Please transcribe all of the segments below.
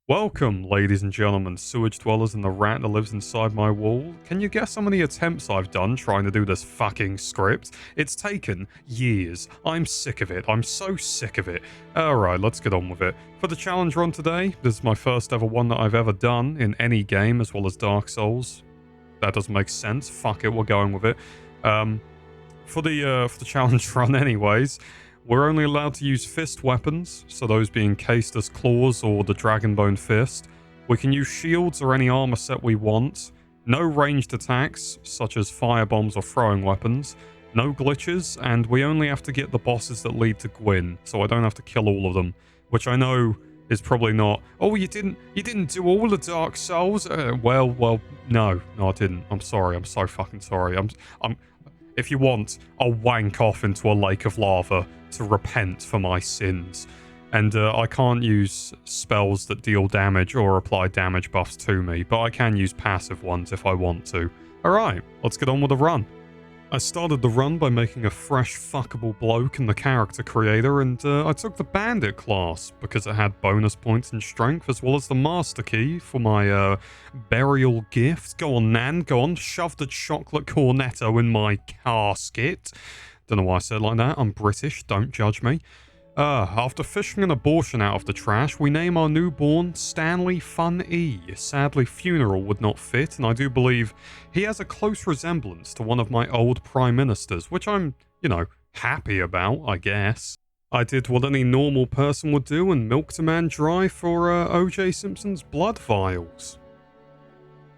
Welcome, ladies and gentlemen, sewage dwellers and the rat that lives inside my wall. Can you guess how many attempts I've done trying to do this fucking script? It's taken years. I'm sick of it. I'm so sick of it. Alright, let's get on with it. For the challenge run today, this is my first ever one that I've ever done in any game as well as Dark Souls. That doesn't make sense. Fuck it, we're going with it. For the challenge run anyways, we're only allowed to use fist weapons, so those being cased as claws or the Dragonbone Fist. We can use shields or any armor set we want. No ranged attacks, such as firebombs or throwing weapons. No glitches, and we only have to get the bosses that lead to Gwyn, so I don't have to kill all of them. Which I know is probably not, oh, you didn't do all the Dark Souls? Well, no, I didn't. I'm sorry, I'm so fucking sorry. If you want, I'll wank off into a lake of lava to repent for my sins. And I can't use spells that deal damage or apply damage buffs to me, but I can use passive ones if I want to. Alright, let's get on with the run. I started the run by making a fresh fuckable bloke in the character creator, and I took the bandit class because it had bonus points in strength as well as the master key for my burial gift. Go on, Nan, go on, shove the chocolate cornetto in my casket. Don't know why I said it like that. I'm British, don't judge me. After fishing an abortion out of the trash, we name our newborn Stanley Fun E. Sadly, funeral would not fit, and I do believe he has a close resemblance to one of my old prime ministers, which I'm, happy about, I guess. I did what any normal person would do and milked a man dry for O.J. Simpson's blood vials.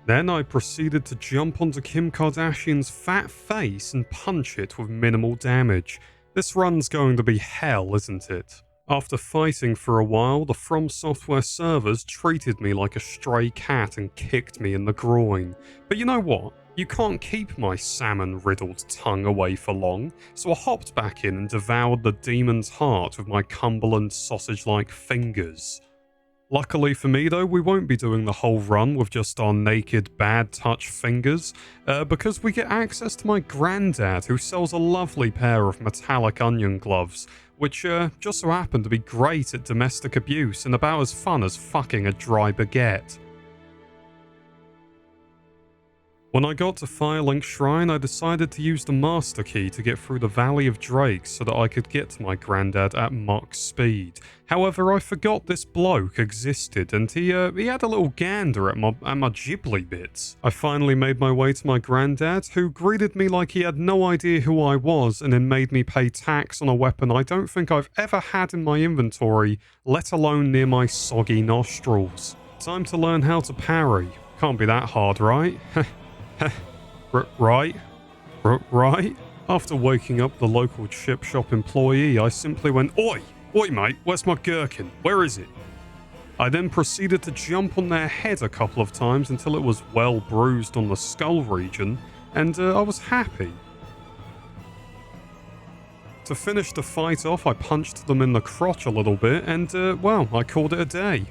Then I proceeded to jump onto Kim Kardashian's fat face and punch it with minimal damage. This run's going to be hell, isn't it? After fighting for a while, the From Software servers treated me like a stray cat and kicked me in the groin. But you know what? You can't keep my salmon-riddled tongue away for long, so I hopped back in and devoured the demon's heart with my Cumberland sausage-like fingers. Luckily for me though, we won't be doing the whole run with just our naked bad touch fingers, because we get access to my granddad who sells a lovely pair of metallic onion gloves, which just so happen to be great at domestic abuse and about as fun as fucking a dry baguette. When I got to Firelink Shrine, I decided to use the Master Key to get through the Valley of Drakes so that I could get to my granddad at Mach speed. However, I forgot this bloke existed, and he had a little gander at my ghibli bits. I finally made my way to my granddad, who greeted me like he had no idea who I was, and then made me pay tax on a weapon I don't think I've ever had in my inventory, let alone near my soggy nostrils. Time to learn how to parry. Can't be that hard, right? Right? After waking up the local chip shop employee, I simply went, Oi! Oi mate, where's my gherkin? Where is it? I then proceeded to jump on their head a couple of times until it was well bruised on the skull region, and I was happy. To finish the fight off, I punched them in the crotch a little bit, and well, I called it a day.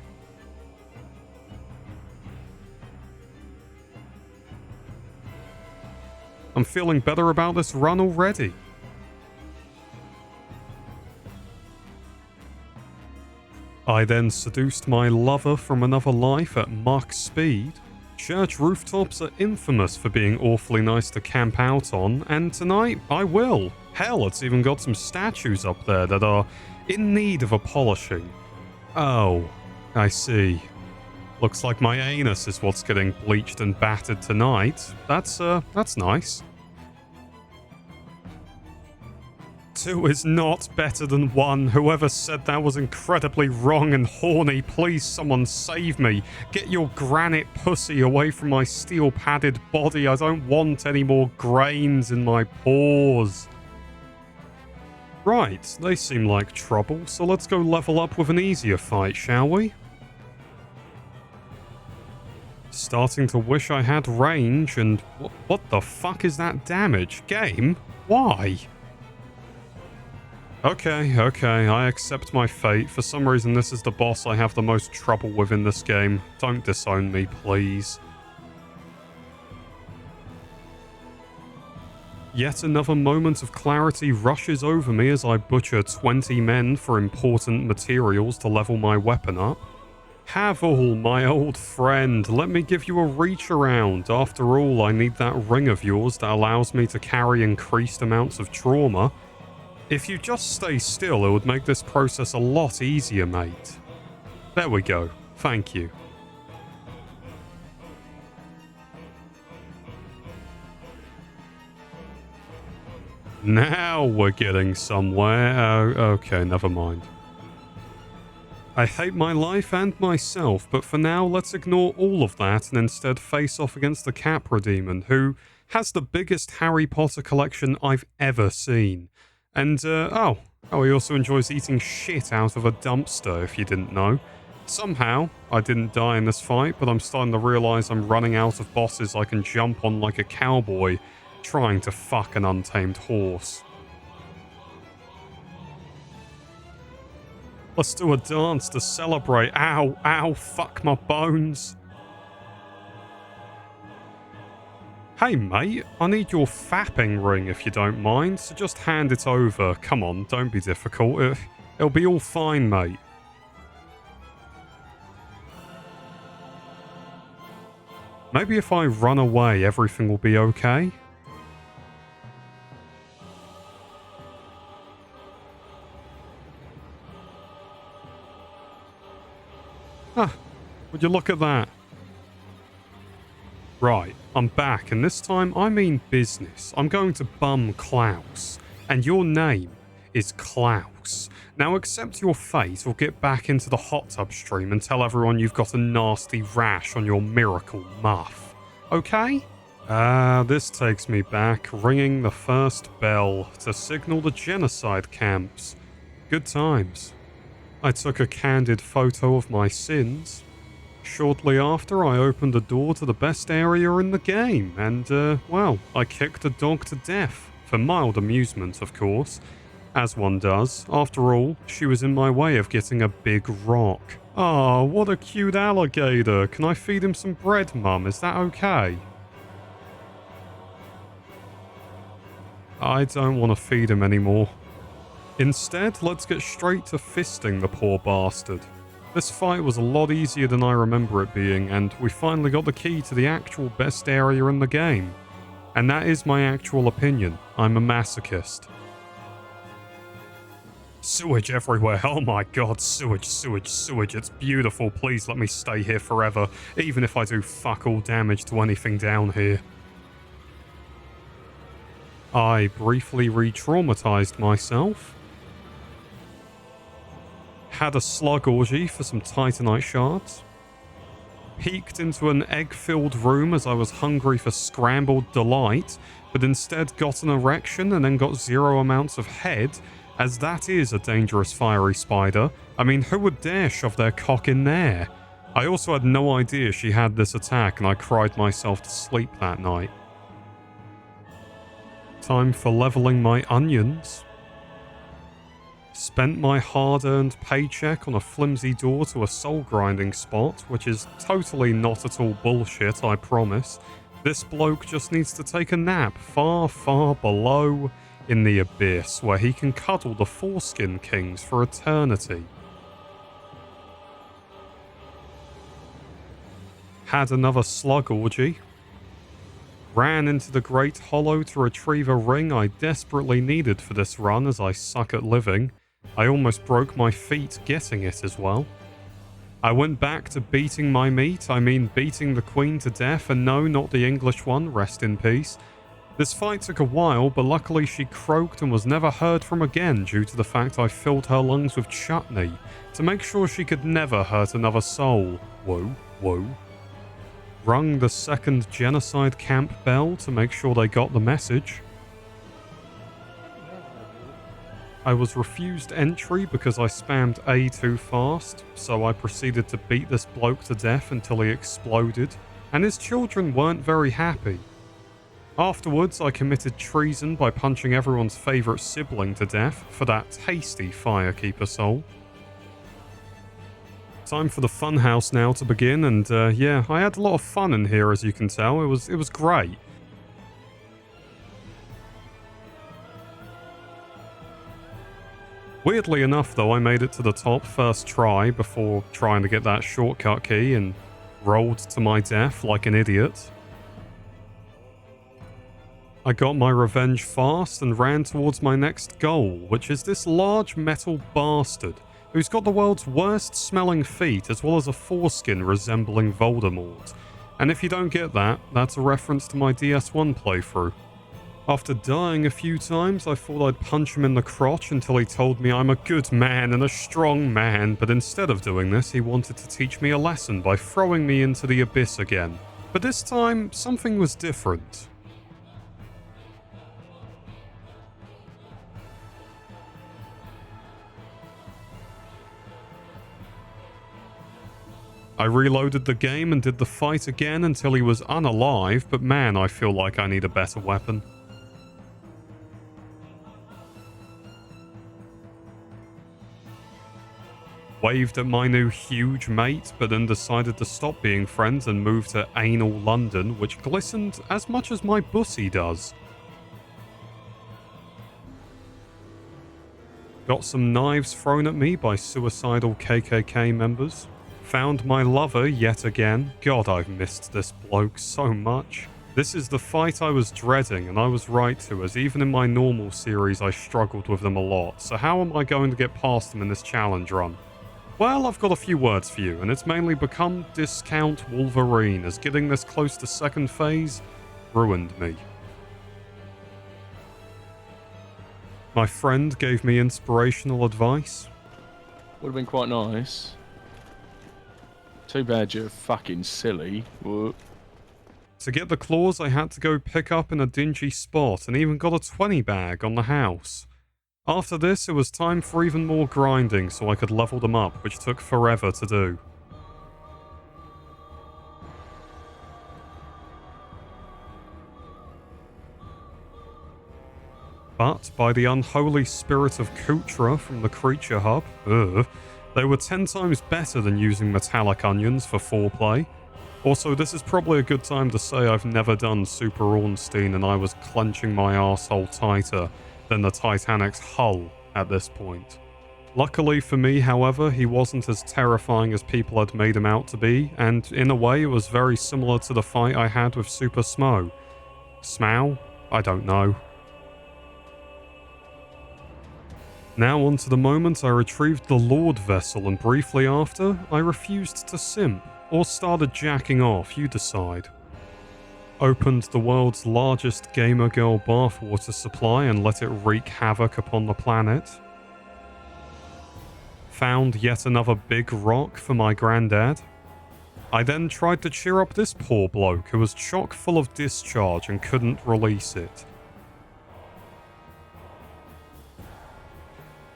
I'm feeling better about this run already. I then seduced my lover from another life at Mach speed. Church rooftops are infamous for being awfully nice to camp out on, and tonight I will. Hell, it's even got some statues up there that are in need of a polishing. Oh, I see. Looks like my anus is what's getting bleached and battered tonight. That's nice. 2 is not better than 1. Whoever said that was incredibly wrong and horny. Please, someone save me. Get your granite pussy away from my steel-padded body. I don't want any more grains in my pores. Right, they seem like trouble, so let's go level up with an easier fight, shall we? Starting to wish I had range, and what the fuck is that damage? Game? Why? Okay, I accept my fate. For some reason, this is the boss I have the most trouble with in this game. Don't disown me, please. Yet another moment of clarity rushes over me as I butcher 20 men for important materials to level my weapon up. Havel, my old friend, let me give you a reach around. After all, I need that ring of yours that allows me to carry increased amounts of trauma. If you just stay still, it would make this process a lot easier, mate. There we go. Thank you. Now we're getting somewhere. Okay, never mind. I hate my life and myself, but for now, let's ignore all of that and instead face off against the Capra Demon, who has the biggest Harry Potter collection I've ever seen. And, he also enjoys eating shit out of a dumpster, if you didn't know. Somehow, I didn't die in this fight, but I'm starting to realise I'm running out of bosses I can jump on like a cowboy, trying to fuck an untamed horse. Let's do a dance to celebrate. Ow, ow, fuck my bones. Hey mate, I need your fapping ring if you don't mind, so just hand it over. Come on, don't be difficult. It'll be all fine, mate. Maybe if I run away, everything will be okay? Ah, would you look at that? Right, I'm back, and this time I mean business. I'm going to bum Klaus, and your name is Klaus. Now accept your fate or get back into the hot tub stream and tell everyone you've got a nasty rash on your miracle muff. Okay? This takes me back, ringing the first bell to signal the genocide camps. Good times. I took a candid photo of my sins. Shortly after, I opened the door to the best area in the game, and, I kicked a dog to death. For mild amusement, of course. As one does. After all, she was in my way of getting a big rock. Ah, what a cute alligator. Can I feed him some bread, Mum? Is that okay? I don't want to feed him anymore. Instead, let's get straight to fisting the poor bastard. This fight was a lot easier than I remember it being, and we finally got the key to the actual best area in the game. And that is my actual opinion. I'm a masochist. Sewage everywhere. Oh my god, sewage, sewage, sewage. It's beautiful. Please let me stay here forever, even if I do fuck all damage to anything down here. I briefly re-traumatized myself. Had a slug orgy for some titanite shards. Peeked into an egg-filled room as I was hungry for scrambled delight, but instead got an erection and then got 0 amounts of head, as that is a dangerous fiery spider. I mean, who would dare shove their cock in there? I also had no idea she had this attack, and I cried myself to sleep that night. Time for leveling my onions. Spent my hard-earned paycheck on a flimsy door to a soul-grinding spot, which is totally not at all bullshit, I promise. This bloke just needs to take a nap far, far below in the abyss, where he can cuddle the foreskin kings for eternity. Had another slug orgy. Ran into the Great Hollow to retrieve a ring I desperately needed for this run as I suck at living. I almost broke my feet getting it as well. I went back to beating my meat, I mean beating the Queen to death, and no, not the English one, rest in peace. This fight took a while, but luckily she croaked and was never heard from again due to the fact I filled her lungs with chutney to make sure she could never hurt another soul. Whoa, whoa. Rung the second genocide camp bell to make sure they got the message. I was refused entry because I spammed A too fast, so I proceeded to beat this bloke to death until he exploded, and his children weren't very happy. Afterwards, I committed treason by punching everyone's favourite sibling to death for that tasty Firekeeper soul. Time for the funhouse now to begin, and yeah, I had a lot of fun in here, as you can tell. It was great. Weirdly enough though, I made it to the top first try before trying to get that shortcut key and rolled to my death like an idiot. I got my revenge fast and ran towards my next goal, which is this large metal bastard who's got the world's worst smelling feet as well as a foreskin resembling Voldemort. And if you don't get that, that's a reference to my DS1 playthrough. After dying a few times, I thought I'd punch him in the crotch until he told me I'm a good man and a strong man, but instead of doing this, he wanted to teach me a lesson by throwing me into the abyss again. But this time, something was different. I reloaded the game and did the fight again until he was unalive, but man, I feel like I need a better weapon. Waved at my new huge mate, but then decided to stop being friends and move to anal London, which glistened as much as my bussy does. Got some knives thrown at me by suicidal KKK members. Found my lover yet again. God, I've missed this bloke so much. This is the fight I was dreading, and I was right to, as even in my normal series I struggled with them a lot, so how am I going to get past them in this challenge run? Well, I've got a few words for you, and it's mainly become discount Wolverine, as getting this close to second phase ruined me. My friend gave me inspirational advice. Would have been quite nice. Too bad you're fucking silly. Whoop. To get the claws, I had to go pick up in a dingy spot and even got a 20 bag on the house. After this, it was time for even more grinding so I could level them up, which took forever to do. But by the unholy spirit of Kutra from the Creature Hub, they were 10 times better than using metallic onions for foreplay. Also, this is probably a good time to say I've never done Super Ornstein and I was clenching my arsehole tighter than the Titanic's hull at this point. Luckily for me, however, he wasn't as terrifying as people had made him out to be, and in a way it was very similar to the fight I had with Super Smo. Smow? I don't know. Now on to the moment I retrieved the Lord vessel, and briefly after, I refused to simp, or started jacking off, you decide. Opened the world's largest gamer girl bathwater supply and let it wreak havoc upon the planet. Found yet another big rock for my granddad. I then tried to cheer up this poor bloke who was chock full of discharge and couldn't release it.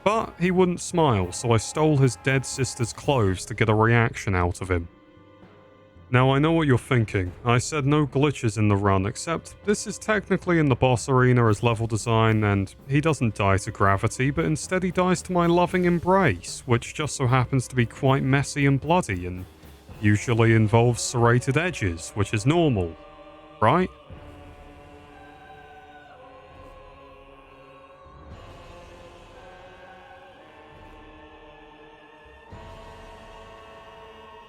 But he wouldn't smile, so I stole his dead sister's clothes to get a reaction out of him. Now I know what you're thinking. I said no glitches in the run, except this is technically in the boss arena as level design, and he doesn't die to gravity, but instead he dies to my loving embrace, which just so happens to be quite messy and bloody, and usually involves serrated edges, which is normal, right?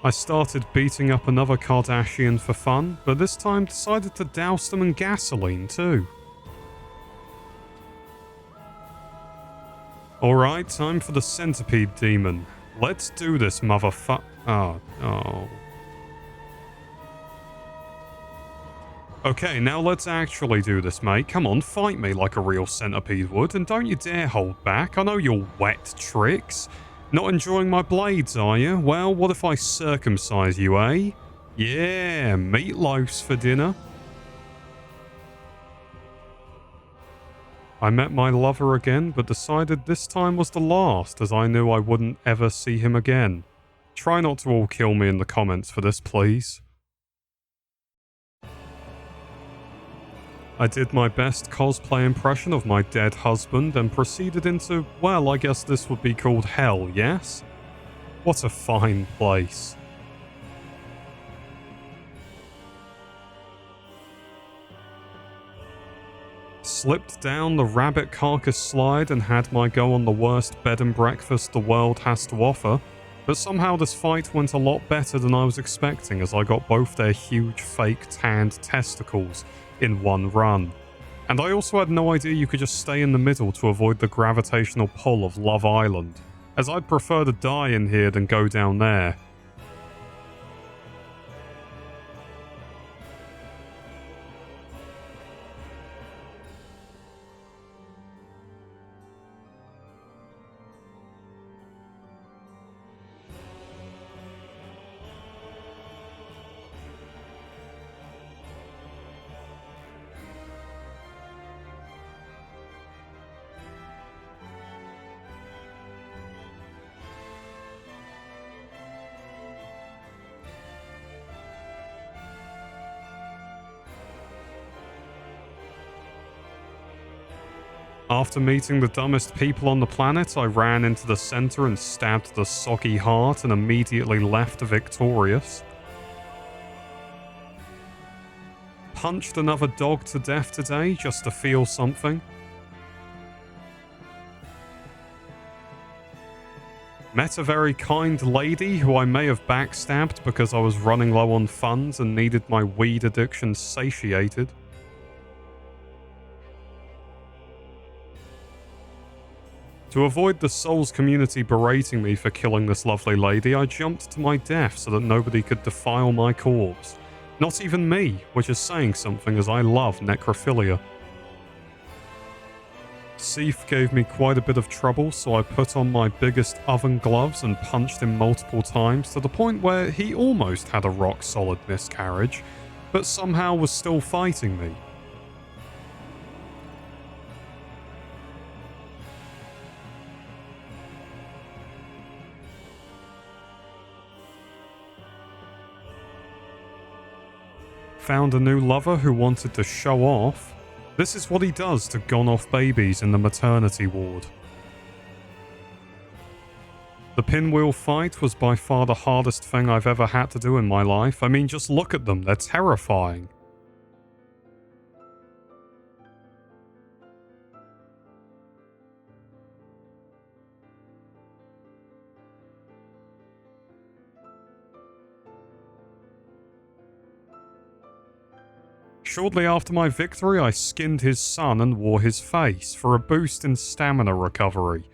I started beating up another Kardashian for fun, but this time decided to douse them in gasoline too. Alright, time for the centipede demon. Let's do this, motherfuck. Oh. Okay, now let's actually do this, mate. Come on, fight me like a real centipede would, and don't you dare hold back. I know your wet tricks. Not enjoying my blades, are you? Well, what if I circumcise you, eh? Yeah, meatloafs for dinner. I met my lover again, but decided this time was the last, as I knew I wouldn't ever see him again. Try not to all kill me in the comments for this, please. I did my best cosplay impression of my dead husband and proceeded into, well, I guess this would be called hell, yes? What a fine place. slipped down the rabbit carcass slide and had my go on the worst bed and breakfast the world has to offer, but somehow this fight went a lot better than I was expecting as I got both their huge fake tanned testicles in one run. And I also had no idea you could just stay in the middle to avoid the gravitational pull of Love Island, as I'd prefer to die in here than go down there. After meeting the dumbest people on the planet, I ran into the center and stabbed the soggy heart and immediately left victorious. Punched another dog to death today just to feel something. Met a very kind lady who I may have backstabbed because I was running low on funds and needed my weed addiction satiated. To avoid the Souls community berating me for killing this lovely lady, I jumped to my death so that nobody could defile my corpse. Not even me, which is saying something as I love necrophilia. Seif gave me quite a bit of trouble, so I put on my biggest oven gloves and punched him multiple times to the point where he almost had a rock-solid miscarriage, but somehow was still fighting me. Found a new lover who wanted to show off. This is what he does to gone-off babies in the maternity ward. The pinwheel fight was by far the hardest thing I've ever had to do in my life. I mean, just look at them, they're terrifying. Shortly after my victory, I skinned his son and wore his face for a boost in stamina recovery.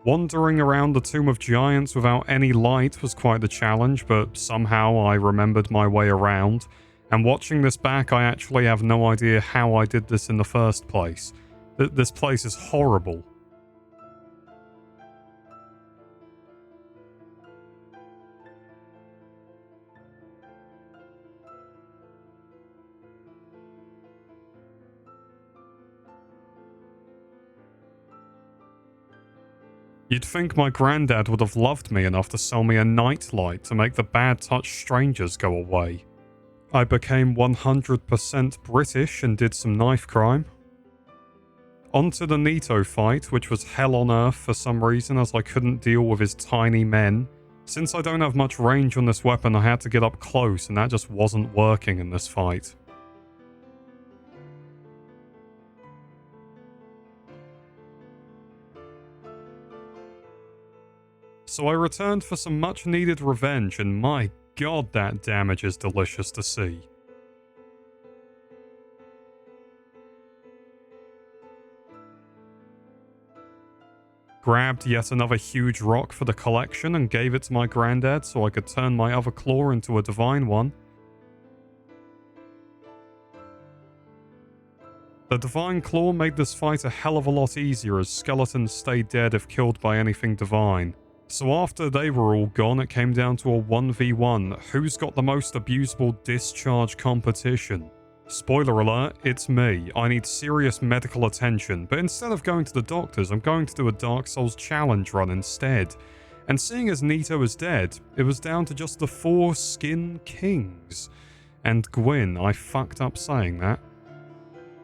Wandering around the Tomb of Giants without any light was quite the challenge, but somehow I remembered my way around, and watching this back I actually have no idea how I did this in the first place. This place is horrible. You'd think my granddad would have loved me enough to sell me a nightlight to make the bad touch strangers go away. I became 100% British and did some knife crime. Onto the Nito fight, which was hell on earth for some reason as I couldn't deal with his tiny men. Since I don't have much range on this weapon, I had to get up close and that just wasn't working in this fight. So I returned for some much needed revenge, and my god, that damage is delicious to see. Grabbed yet another huge rock for the collection and gave it to my granddad so I could turn my other claw into a divine one. The divine claw made this fight a hell of a lot easier as skeletons stayed dead if killed by anything divine. So after they were all gone, it came down to a 1v1, who's got the most abusable discharge competition. Spoiler alert, it's me. I need serious medical attention, but instead of going to the doctors, I'm going to do a Dark Souls challenge run instead. And seeing as Nito is dead, it was down to just the 4 Skin Kings. And Gwyn, I fucked up saying that.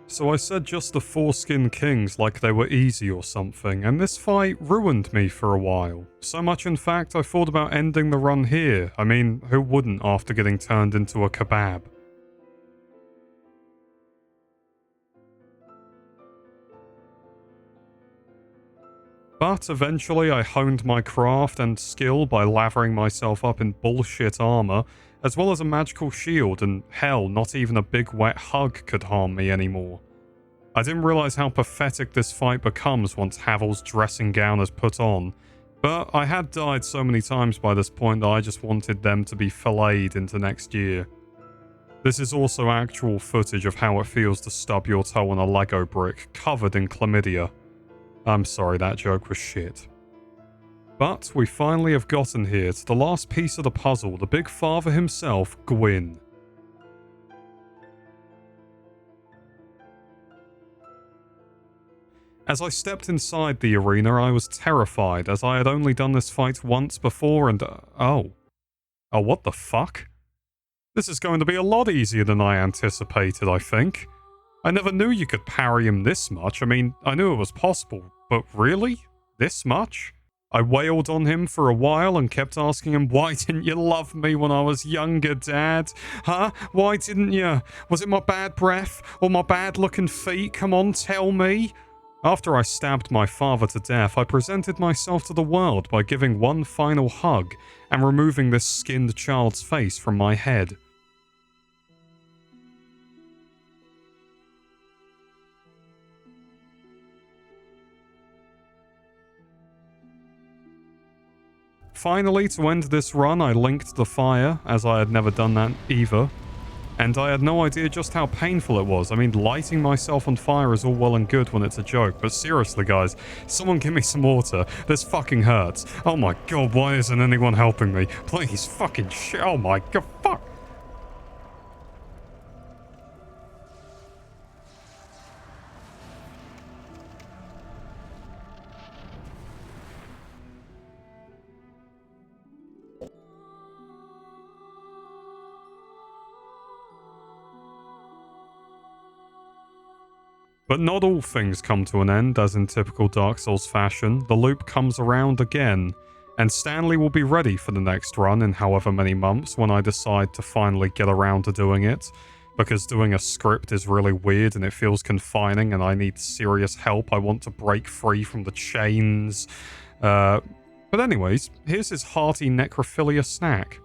So I said just the 4 Skin Kings like they were easy or something, and this fight ruined me for a while. So much in fact I thought about ending the run here. I mean, who wouldn't after getting turned into a kebab? But eventually I honed my craft and skill by lathering myself up in bullshit armor, as well as a magical shield, and hell, not even a big wet hug could harm me anymore. I didn't realize how pathetic this fight becomes once Havel's dressing gown is put on, but I had died so many times by this point that I just wanted them to be filleted into next year. This is also actual footage of how it feels to stub your toe on a Lego brick covered in chlamydia. I'm sorry, that joke was shit. But we finally have gotten here to the last piece of the puzzle, the big father himself, Gwyn. As I stepped inside the arena, I was terrified, as I had only done this fight once before and oh, what the fuck? This is going to be a lot easier than I anticipated, I think. I never knew you could parry him this much. I mean, I knew it was possible, but really? This much? I wailed on him for a while and kept asking him, why didn't you love me when I was younger, Dad? Huh? Why didn't you? Was it my bad breath? Or my bad looking feet? Come on, tell me. After I stabbed my father to death, I presented myself to the world by giving one final hug and removing this skinned child's face from my head. Finally, to end this run, I linked the fire, as I had never done that either. And I had no idea just how painful it was. I mean, lighting myself on fire is all well and good when it's a joke, but seriously, guys, someone give me some water. This fucking hurts. Oh my god, why isn't anyone helping me? Please, fucking shit. Oh my god, fuck. But not all things come to an end, as in typical Dark Souls fashion. The loop comes around again, and Stanley will be ready for the next run in however many months when I decide to finally get around to doing it, because doing a script is really weird and it feels confining and I need serious help. I want to break free from the chains. But anyways, here's his hearty necrophilia snack.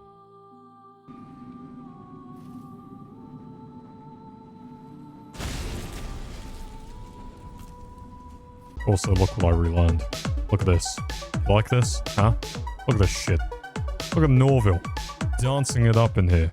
Also, look what I relearned. Look at this. You like this? Huh? Look at this shit. Look at Norville. Dancing it up in here.